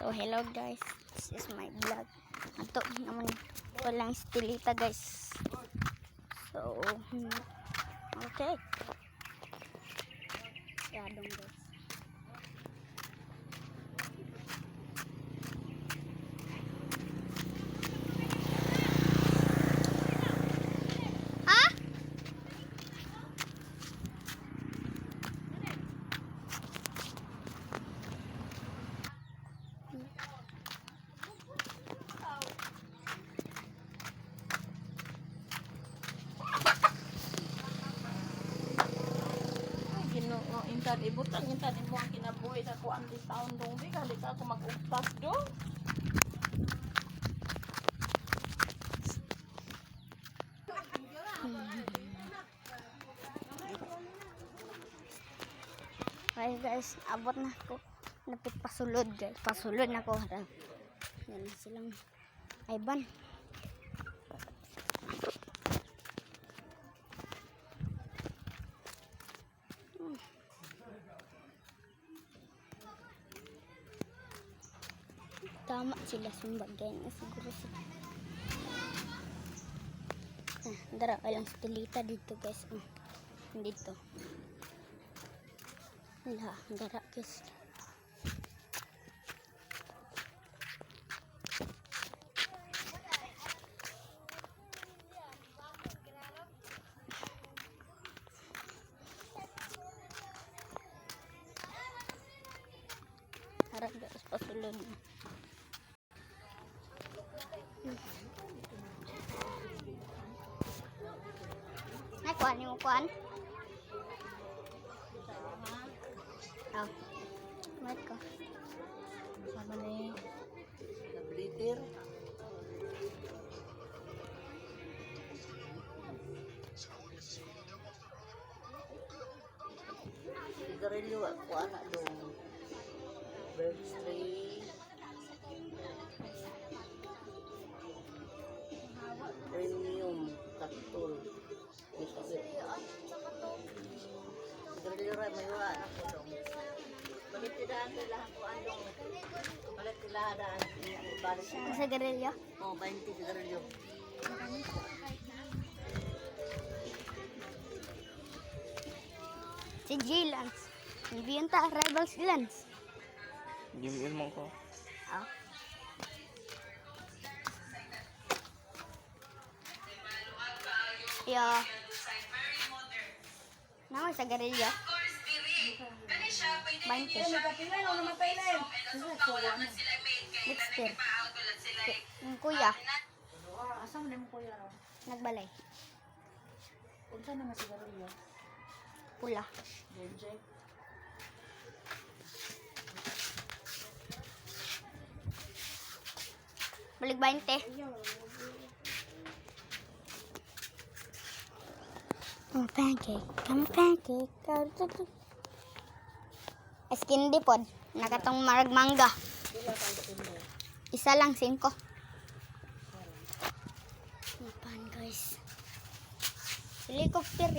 So hello guys, this is my vlog. Ato naman walang stilita guys. So okay. Yadong guys. Ha? Ginoo, intan ibutang intan imo ang kinabuhi sa kuan di taon dong di kali ka ako mag-ugtas do. Okay guys, abot na ako. Napit pasulod guys. Pasulod na ko. Yan na silang Ivan. Tama sila sumbagay na siguro sila. Dara lang stilita dito guys. Dito. Lah, dara guys. Harap guys, pasulod na. Nay, kuhan yung kuhan. Oh. Wait ko. Sama ni bleeder. Sigarilyo ako anak dong. Bird tree. Premium Captul. Sigarilyo rin may wa anak ko dong. Balik tidaan sila ko andong. Balik tidaan balik sila. Sa garilyo? Oh, 20 sigarilyo. Si J Lance. Hindi yun ta, Rivals Lance. Dimiin mo ko. Oh. Yo. Naman sa garilyo? 20. Mixter. Yung kuya, Asa mo mo kuya raw? nagbalay. Unsa na nga sigarilyo? Pula. Jenje. Balik 20. Come pancake. Come pancake. Skin di pod. Nakatong marag mangga. Isa lang, 5. Pan guys. Helicopter.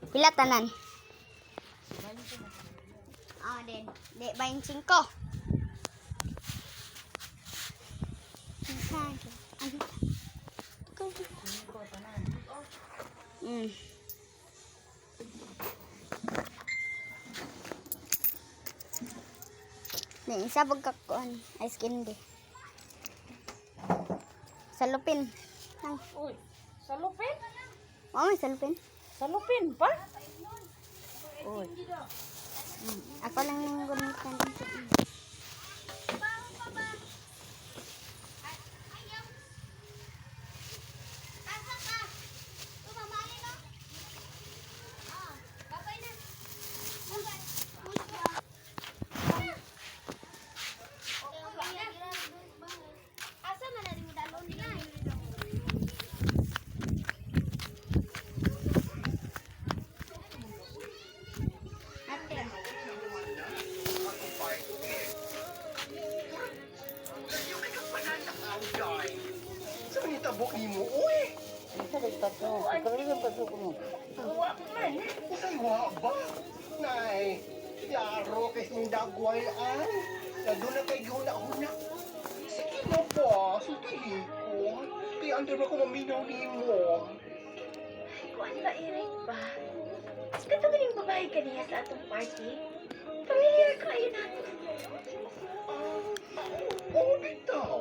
Pila tanan? Ah, din. Di 25. Nih, isa pagkakuan ice candy. Salupin. Uy, salupin? Oh, may salupin. Salupin pa? Uy. Ako lang yung gamitan. Saan itabok ni mo? Uy! Isa dagdag ko. Sigarilyo pa ko mo. Usay wa ba? Nay! Klaro, kay mong dagway ay. Nandun na kay huna-huna. Sige mo pa, sutihin ko. Kaya andun ako maminaw ni mo. Kuan ba, Eric ba? Mas kato galing babae ka niya sa atong party? Familiar ka, ayun nato. Oo, bitaw.